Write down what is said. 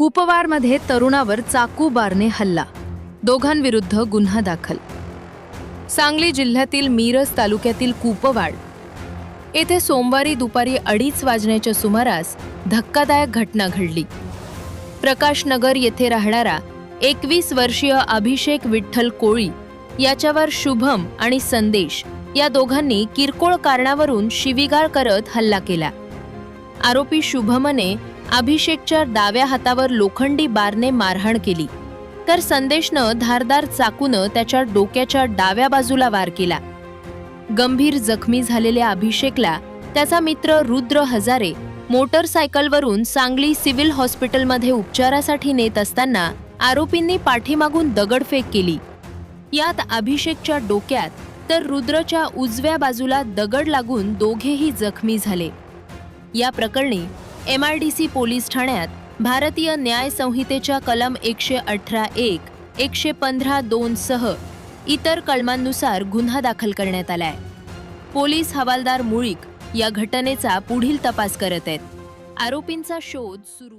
कुपवाडमध्ये तरुणावर चाकू बारने हल्ला, दोघांविरुद्ध गुन्हा दाखल। सांगली जिल्ह्यातील मिरज तालुक्यातील कुपवाड येथे सोमवारी दुपारी 2:30 वाजण्याच्या सुमारास धक्कादायक घटना घडली। प्रकाशनगर येथे राहणारा 21 वर्षीय अभिषेक विठ्ठल कोळी याच्यावर शुभम आणि संदेश या दोघांनी किरकोळ कारणावरून शिवीगाळ करत हल्ला केला। आरोपी शुभमने अभिषेकच्या डाव्या हातावर लोखंडी बारने मारहाण केली, तर संदेशनं धारदार चाकूनं त्याच्या डोक्याच्या डाव्या बाजूला वार केला। गंभीर जखमी झालेल्या अभिषेकला त्याचा मित्र रुद्र हजारे मोटरसायकलवरून सांगली सिव्हिल हॉस्पिटलमध्ये उपचारासाठी नेत असताना आरोपींनी पाठीमागून दगडफेक केली। यात अभिषेकच्या डोक्यात तर रुद्रच्या उजव्या बाजूला दगड लागून दोघेही जखमी झाले। या प्रकरणी MIDC पोलीस ठाण्यात भारतीय न्याय संहितेच्या कलम 118(1), 115(2) सह इतर कलमांनुसार गुन्हा दाखल करण्यात आलाय। पोलीस हवालदार मुळीक या घटनेचा पुढील तपास करत आहेत। आरोपींचा शोध सुरू